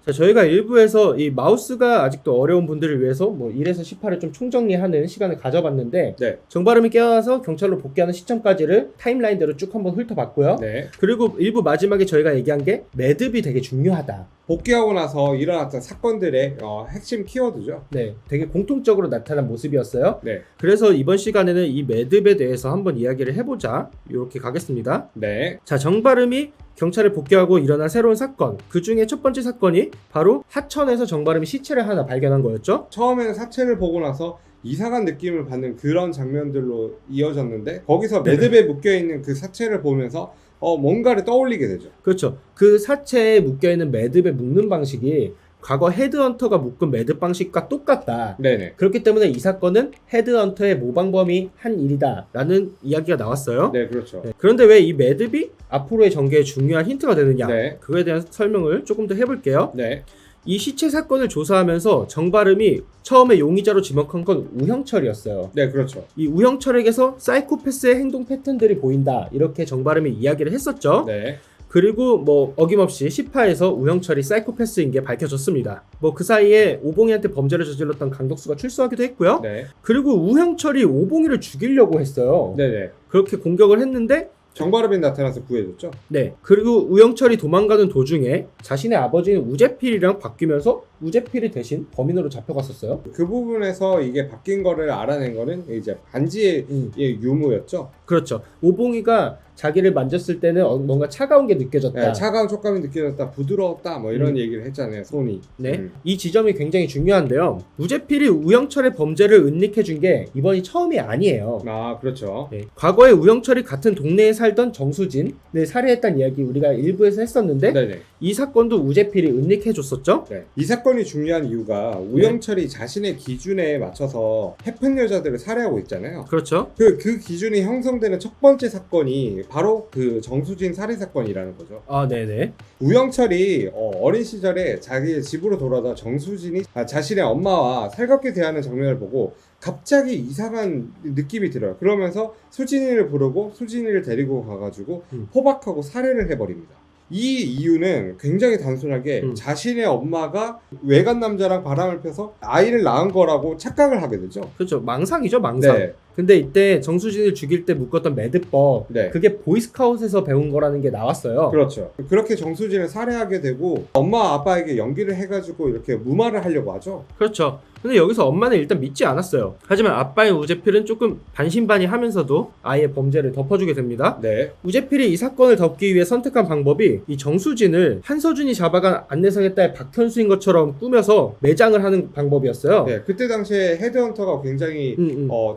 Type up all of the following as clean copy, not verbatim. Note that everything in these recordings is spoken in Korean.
자, 저희가 일부에서 이 마우스가 아직도 어려운 분들을 위해서 뭐 1에서 18을 좀 총정리하는 시간을 가져봤는데 네. 정발음이 깨어나서 경찰로 복귀하는 시점까지를 타임라인대로 쭉 한번 훑어봤고요. 네. 그리고 일부 마지막에 저희가 얘기한 게 매듭이 되게 중요하다. 복귀하고 나서 일어났던 사건들의 핵심 키워드죠. 네, 되게 공통적으로 나타난 모습이었어요. 네. 그래서 이번 시간에는 이 매듭에 대해서 한번 이야기를 해보자. 이렇게 가겠습니다. 네. 자, 정발음이 경찰에 복귀하고 일어난 새로운 사건. 그 중에 첫 번째 사건이 바로 하천에서 정발음이 시체를 하나 발견한 거였죠. 처음에는 사체를 보고 나서 이상한 느낌을 받는 그런 장면들로 이어졌는데 거기서 매듭에 묶여있는 그 사체를 보면서 뭔가를 떠올리게 되죠. 그렇죠. 그 사체에 묶여있는 매듭에 묶는 방식이 과거 헤드헌터가 묶은 매듭 방식과 똑같다. 네네. 그렇기 때문에 이 사건은 헤드헌터의 모방범이 한 일이다 라는 이야기가 나왔어요. 네, 그렇죠. 네, 그런데 왜 이 매듭이 앞으로의 전개에 중요한 힌트가 되느냐, 네. 그거에 대한 설명을 조금 더 해볼게요. 네. 이 시체 사건을 조사하면서 정발음이 처음에 용의자로 지목한 건 우형철이었어요. 네, 그렇죠. 이 우형철에게서 사이코패스의 행동 패턴들이 보인다, 이렇게 정발음이 이야기를 했었죠. 네. 그리고 뭐 어김없이 10화에서 우형철이 사이코패스인 게 밝혀졌습니다. 뭐 그 사이에 오봉이한테 범죄를 저질렀던 강덕수가 출소하기도 했고요. 네. 그리고 우형철이 오봉이를 죽이려고 했어요. 네네. 그렇게 공격을 했는데 정발음이 나타나서 구해줬죠. 네. 그리고 우형철이 도망가는 도중에 자신의 아버지는 우재필이랑 바뀌면서 우재필이 대신 범인으로 잡혀갔었어요. 그 부분에서 이게 바뀐 거를 알아낸 거는 이제 반지의 유무였죠. 그렇죠. 오봉이가 자기를 만졌을 때는 뭔가 차가운 게 느껴졌다. 네, 차가운 촉감이 느껴졌다, 부드러웠다, 뭐 이런 얘기를 했잖아요, 손이. 네. 이 지점이 굉장히 중요한데요. 우재필이 우형철의 범죄를 은닉해준 게 이번이 처음이 아니에요. 아, 그렇죠. 네. 과거에 우형철이 같은 동네에 살던 정수진을 살해했다는 이야기 우리가 일부에서 했었는데 네네. 이 사건도 우재필이 은닉해줬었죠. 네. 이 사건이 중요한 이유가 우영철이 자신의 기준에 맞춰서 해픈 여자들을 살해하고 있잖아요. 그렇죠. 그 기준이 형성되는 첫 번째 사건이 바로 그 정수진 살해 사건이라는 거죠. 아, 네네. 우영철이 어린 시절에 자기 집으로 돌아다 정수진이 자신의 엄마와 살갑게 대하는 장면을 보고 갑자기 이상한 느낌이 들어요. 그러면서 수진이를 부르고 수진이를 데리고 가가지고 포박하고 살해를 해버립니다. 이 이유는 굉장히 단순하게 자신의 엄마가 외간 남자랑 바람을 펴서 아이를 낳은 거라고 착각을 하게 되죠. 그렇죠. 망상이죠, 망상. 네. 근데 이때 정수진을 죽일 때 묶었던 매듭법, 네. 그게 보이스카웃에서 배운 거라는 게 나왔어요. 그렇죠. 그렇게 정수진을 살해하게 되고 엄마 아빠에게 연기를 해가지고 이렇게 무마를 하려고 하죠. 그렇죠. 근데 여기서 엄마는 일단 믿지 않았어요. 하지만 아빠의 우재필은 조금 반신반의하면서도 아이의 범죄를 덮어주게 됩니다. 네. 우재필이 이 사건을 덮기 위해 선택한 방법이 이 정수진을 한서준이 잡아간 안내상의 딸 박현수인 것처럼 꾸며서 매장을 하는 방법이었어요. 네. 그때 당시에 헤드헌터가 굉장히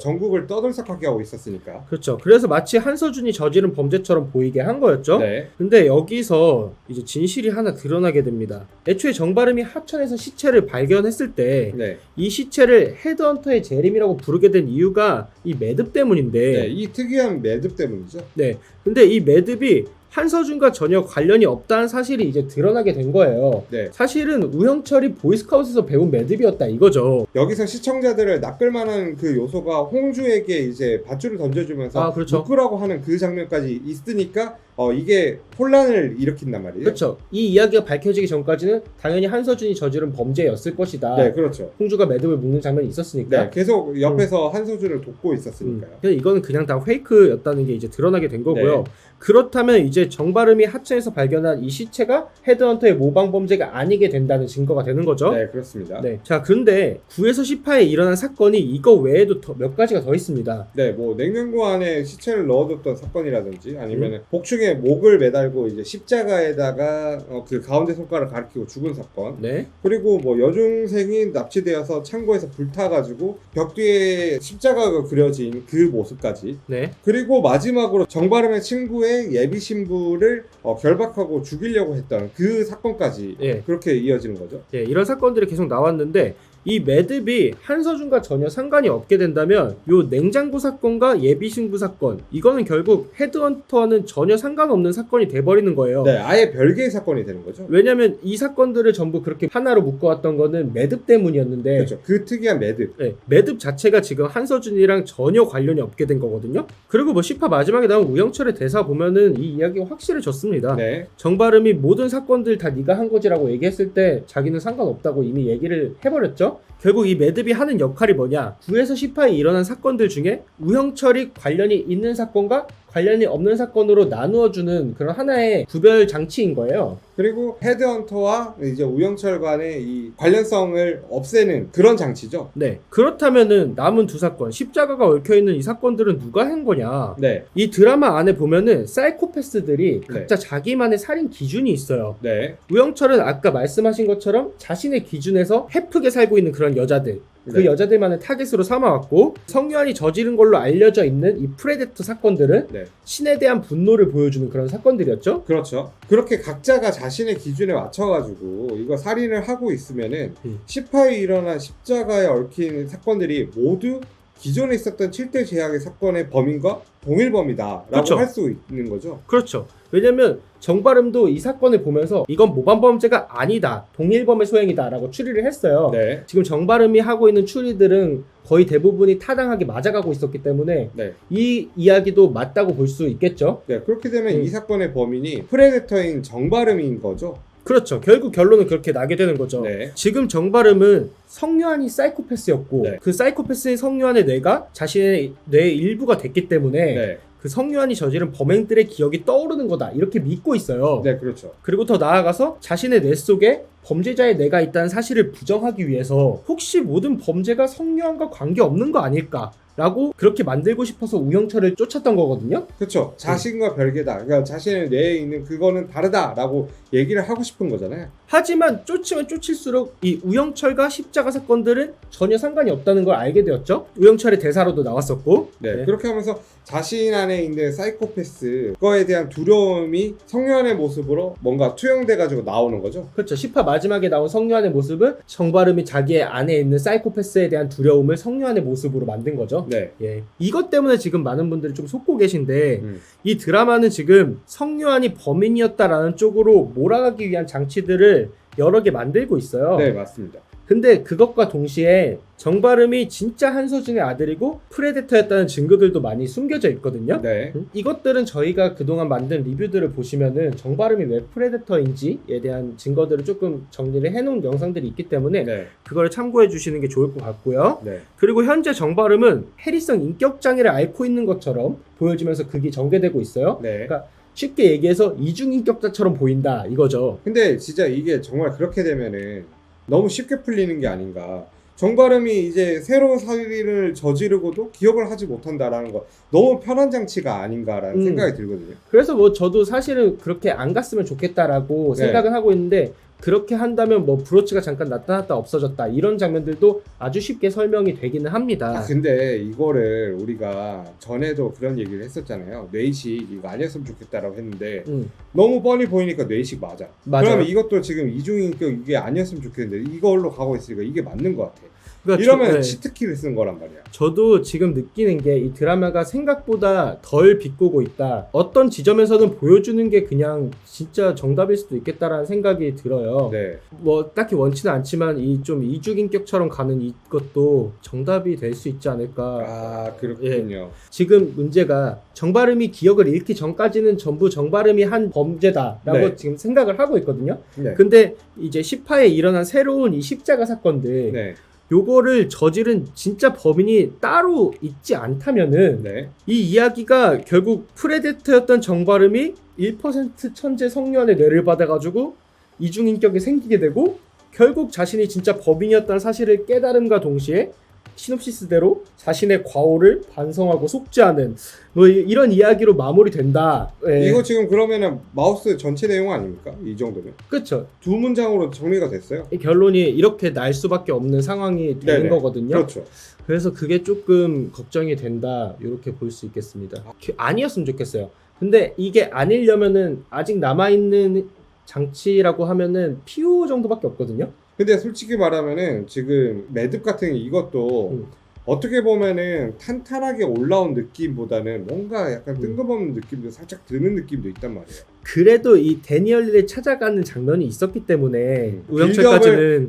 전국을 떠들썩하게 하고 있었으니까. 그렇죠. 그래서 마치 한서준이 저지른 범죄처럼 보이게 한 거였죠. 네. 근데 여기서 이제 진실이 하나 드러나게 됩니다. 애초에 정발음이 하천에서 시체를 발견했을 때 네. 이 시체를 헤드헌터의 재림이라고 부르게 된 이유가 이 매듭 때문인데 네. 이 특이한 매듭 때문이죠. 네. 근데 이 매듭이 한서준과 전혀 관련이 없다는 사실이 이제 드러나게 된 거예요. 네. 사실은 우형철이 보이스카웃에서 배운 매듭이었다 이거죠. 여기서 시청자들을 낚을만한 그 요소가 홍주에게 이제 밧줄을 던져주면서 그렇죠. 묶으라고 하는 그 장면까지 있으니까 이게 혼란을 일으킨단 말이에요. 그렇죠. 이 이야기가 밝혀지기 전까지는 당연히 한서준이 저지른 범죄였을 것이다. 네, 그렇죠. 홍주가 매듭을 묶는 장면이 있었으니까. 네, 계속 옆에서 한소준을 돕고 있었으니까요. 근데 이거는 그냥 다 페이크였다는 게 이제 드러나게 된 거고요. 네. 그렇다면 이제 정발음이 하천에서 발견한 이 시체가 헤드헌터의 모방 범죄가 아니게 된다는 증거가 되는 거죠. 네, 그렇습니다. 네. 자, 근데 9에서 10화에 일어난 사건이 이거 외에도 몇 가지가 더 있습니다. 네, 뭐 냉장고 안에 시체를 넣어뒀던 사건이라든지 아니면 복층에 목을 매달고 이제 십자가에다가 그 가운데 손가락을 가리키고 죽은 사건. 네. 그리고 뭐 여중생이 납치되어서 창고에서 불타가지고 벽 뒤에 십자가가 그려진 그 모습까지. 네. 그리고 마지막으로 정발음의 친구의 예비 신부를 결박하고 죽이려고 했던 그 사건까지 예. 그렇게 이어지는 거죠. 예, 이런 사건들이 계속 나왔는데 이 매듭이 한서준과 전혀 상관이 없게 된다면 요 냉장고 사건과 예비 신부 사건 이거는 결국 헤드헌터와는 전혀 상관없는 사건이 돼버리는 거예요. 네, 아예 별개의 사건이 되는 거죠. 왜냐면 이 사건들을 전부 그렇게 하나로 묶어왔던 거는 매듭 때문이었는데 그렇죠. 그 특이한 매듭. 네, 매듭 자체가 지금 한서준이랑 전혀 관련이 없게 된 거거든요. 그리고 뭐 10화 마지막에 나온 우영철의 대사 보면은 이 이야기가 확실해졌습니다. 네. 정바름이 모든 사건들 다 네가 한 거지라고 얘기했을 때 자기는 상관없다고 이미 얘기를 해버렸죠. 결국 이 매듭이 하는 역할이 뭐냐, 9에서 10화에 일어난 사건들 중에 우영철이 관련이 있는 사건과 관련이 없는 사건으로 나누어주는 그런 하나의 구별 장치인 거예요. 그리고 헤드헌터와 이제 우영철 간의 이 관련성을 없애는 그런 장치죠. 네, 그렇다면은 남은 두 사건, 십자가가 얽혀있는 이 사건들은 누가 한 거냐. 네. 이 드라마 안에 보면은 사이코패스들이 네. 각자 자기만의 살인 기준이 있어요. 네. 우영철은 아까 말씀하신 것처럼 자신의 기준에서 헤프게 살고 있는 그런 여자들, 그 네. 여자들만을 타겟으로 삼아왔고, 성유한이 저지른 걸로 알려져 있는 이 프레데터 사건들은 네. 신에 대한 분노를 보여주는 그런 사건들이었죠. 그렇죠. 그렇게 각자가 자신의 기준에 맞춰가지고 이거 살인을 하고 있으면은 10화에 일어난 십자가에 얽힌 사건들이 모두 기존에 있었던 7대 제약의 사건의 범인과 동일범이다라고 그렇죠. 할 수 있는 거죠. 그렇죠. 왜냐면 정바름도 이 사건을 보면서 이건 모반범죄가 아니다, 동일범의 소행이다 라고 추리를 했어요. 네. 지금 정바름이 하고 있는 추리들은 거의 대부분이 타당하게 맞아가고 있었기 때문에 네. 이 이야기도 맞다고 볼 수 있겠죠. 네. 그렇게 되면 이 사건의 범인이 프레데터인 정바름인 거죠. 그렇죠. 결국 결론은 그렇게 나게 되는 거죠. 네. 지금 정바름은 성유한이 사이코패스였고 네. 그 사이코패스인 성유한의 뇌가 자신의 뇌의 일부가 됐기 때문에 네. 그 성유한이 저지른 범행들의 기억이 떠오르는 거다 이렇게 믿고 있어요. 네, 그렇죠. 그리고 더 나아가서 자신의 뇌 속에 범죄자의 뇌가 있다는 사실을 부정하기 위해서 혹시 모든 범죄가 성유한과 관계없는 거 아닐까 라고 그렇게 만들고 싶어서 우영철을 쫓았던 거거든요. 그렇죠. 자신과 별개다. 그러니까 자신의 뇌에 있는 그거는 다르다라고 얘기를 하고 싶은 거잖아요. 하지만 쫓으면 쫓을수록 이 우영철과 십자가 사건들은 전혀 상관이 없다는 걸 알게 되었죠. 우영철의 대사로도 나왔었고. 네. 그렇게 하면서 자신 안에 있는 사이코패스 그거에 대한 두려움이 성유한의 모습으로 뭔가 투영돼가지고 나오는 거죠. 그렇죠. 10화 마지막에 나온 성유한의 모습은 정바름이 자기의 안에 있는 사이코패스에 대한 두려움을 성유한의 모습으로 만든 거죠. 네. 예. 이것 때문에 지금 많은 분들이 좀 속고 계신데 이 드라마는 지금 성유한이 범인이었다라는 쪽으로 몰아가기 위한 장치들을 여러 개 만들고 있어요. 네, 맞습니다. 근데 그것과 동시에 정바름이 진짜 한서준의 아들이고 프레데터였다는 증거들도 많이 숨겨져 있거든요. 네. 이것들은 저희가 그동안 만든 리뷰들을 보시면은 정바름이 왜 프레데터인지에 대한 증거들을 조금 정리를 해놓은 영상들이 있기 때문에 네. 그걸 참고해 주시는 게 좋을 것 같고요. 네. 그리고 현재 정바름은 해리성 인격장애를 앓고 있는 것처럼 보여지면서 그게 전개되고 있어요. 네. 그러니까 쉽게 얘기해서 이중인격자처럼 보인다 이거죠. 근데 진짜 이게 정말 그렇게 되면은 너무 쉽게 풀리는 게 아닌가. 정바름이 이제 새로운 살인을 저지르고도 기억을 하지 못한다라는 거 너무 편한 장치가 아닌가라는 생각이 들거든요. 그래서 뭐 저도 사실은 그렇게 안 갔으면 좋겠다라고 네. 생각은 하고 있는데 그렇게 한다면 뭐 브로치가 잠깐 나타났다 없어졌다 이런 장면들도 아주 쉽게 설명이 되기는 합니다. 근데 이거를 우리가 전에도 그런 얘기를 했었잖아요. 뇌이식 이거 아니었으면 좋겠다라고 했는데 너무 뻔히 보이니까 뇌이식 맞아. 맞아요. 그러면 이것도 지금 이중인격 이게 아니었으면 좋겠는데 이걸로 가고 있으니까 이게 맞는 것 같아. 그러니까 이러면 네. 치트키를 쓴 거란 말이야. 저도 지금 느끼는 게 이 드라마가 생각보다 덜 비꼬고 있다. 어떤 지점에서는 보여주는 게 그냥 진짜 정답일 수도 있겠다라는 생각이 들어요. 네. 뭐 딱히 원치는 않지만 이 좀 이중인격처럼 가는 이것도 정답이 될 수 있지 않을까. 아, 그렇군요. 지금 문제가 정바름이 기억을 잃기 전까지는 전부 정바름이 한 범죄다라고 네. 지금 생각을 하고 있거든요. 네. 근데 이제 10화에 일어난 새로운 이 십자가 사건들 네. 요거를 저지른 진짜 범인이 따로 있지 않다면은 네. 이 이야기가 결국 프레데터였던 정바름이 1% 천재 성년의 뇌를 받아가지고 이중인격이 생기게 되고 결국 자신이 진짜 범인이었다는 사실을 깨달음과 동시에 시놉시스대로 자신의 과오를 반성하고 속죄하는 뭐 이런 이야기로 마무리된다. 예. 이거 지금 그러면은 마우스 전체 내용 아닙니까? 이 정도면. 그렇죠. 두 문장으로 정리가 됐어요. 이 결론이 이렇게 날 수밖에 없는 상황이 되는 네네. 거거든요. 그렇죠. 그래서 그게 조금 걱정이 된다. 이렇게 볼 수 있겠습니다. 아니었으면 좋겠어요. 근데 이게 아니려면은 아직 남아있는 장치라고 하면은 PO 정도밖에 없거든요. 근데 솔직히 말하면은 지금 매듭 같은 이것도 어떻게 보면은 탄탄하게 올라온 느낌보다는 뭔가 약간 뜬금없는 느낌도 살짝 드는 느낌도 있단 말이에요. 그래도 이 데니얼리를 찾아가는 장면이 있었기 때문에 우영철까지는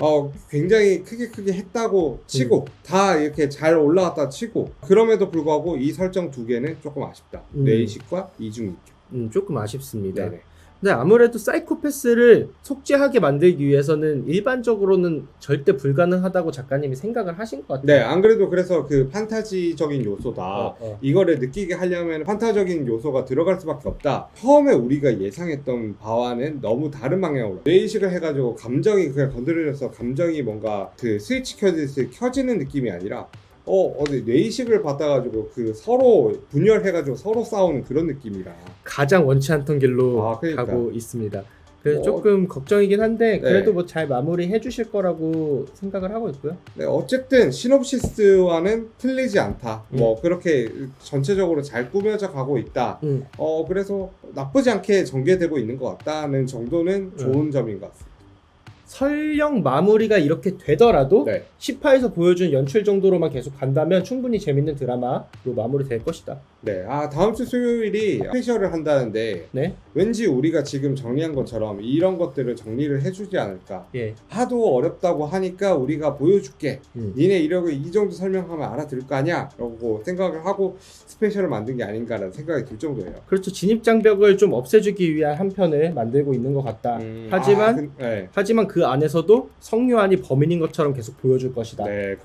굉장히 크게 했다고 치고 다 이렇게 잘 올라왔다 치고 그럼에도 불구하고 이 설정 두 개는 조금 아쉽다. 뇌의식과 이중인격. 조금 아쉽습니다. 네네. 근데 아무래도 사이코패스를 속죄하게 만들기 위해서는 일반적으로는 절대 불가능하다고 작가님이 생각을 하신 것 같아요. 네, 안 그래도 그래서 그 판타지적인 요소다. 이거를 느끼게 하려면 판타적인 요소가 들어갈 수밖에 없다. 처음에 우리가 예상했던 바와는 너무 다른 방향으로 뇌의식을 해가지고 감정이 그냥 건드려져서 감정이 뭔가 그 스위치 켜듯이 켜지는 느낌이 아니라 어디 뇌의식을 받아가지고 그 서로 분열해가지고 서로 싸우는 그런 느낌이라 가장 원치 않던 길로 그러니까. 가고 있습니다. 그래서 조금 걱정이긴 한데 그래도 뭐 잘 마무리해 주실 거라고 생각을 하고 있고요. 네, 어쨌든 시놉시스와는 틀리지 않다. 뭐 그렇게 전체적으로 잘 꾸며져 가고 있다. 그래서 나쁘지 않게 전개되고 있는 것 같다는 정도는 좋은 점인 것 같습니다. 설령 마무리가 이렇게 되더라도 네. 10화에서 보여준 연출 정도로만 계속 간다면 충분히 재밌는 드라마로 마무리될 것이다. 네, 다음 주 수요일이 스페셜을 한다는데 네. 왠지 우리가 지금 정리한 것처럼 이런 것들을 정리를 해주지 않을까. 예. 하도 어렵다고 하니까 우리가 보여줄게. 니네 이러고 이 정도 설명하면 알아들을 거 아니야? 라고 생각을 하고 스페셜을 만든 게 아닌가라는 생각이 들 정도예요. 그렇죠. 진입장벽을 좀 없애주기 위한 한 편을 만들고 있는 것 같다. 하지만 그 안에서도 성유한이 범인인 것처럼 계속 보여줄 것이다. 네,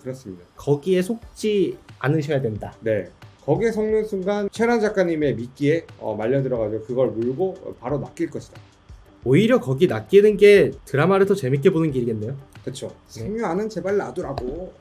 그렇습니다. 거기에 속지 않으셔야 된다. 네. 거기에 속는 순간 최란 작가님의 미끼에 말려들어가지고 그걸 물고 바로 낚일 것이다. 오히려 거기 낚이는 게 드라마를 더 재밌게 보는 길이겠네요. 그렇죠. 성유한은 제발 놔두라고.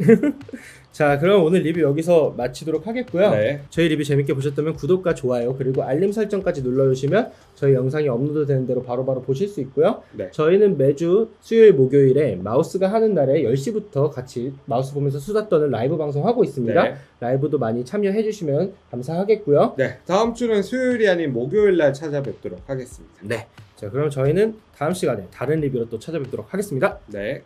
자, 그럼 오늘 리뷰 여기서 마치도록 하겠고요. 네. 저희 리뷰 재밌게 보셨다면 구독과 좋아요 그리고 알림 설정까지 눌러주시면 저희 영상이 업로드 되는 대로 바로바로 보실 수 있고요. 네. 저희는 매주 수요일 목요일에 마우스가 하는 날에 10시부터 같이 마우스 보면서 수다 떠는 라이브 방송하고 있습니다. 네. 라이브도 많이 참여해 주시면 감사하겠고요. 네. 다음 주는 수요일이 아닌 목요일 날 찾아뵙도록 하겠습니다. 네. 자, 그럼 저희는 다음 시간에 다른 리뷰로 또 찾아뵙도록 하겠습니다. 네.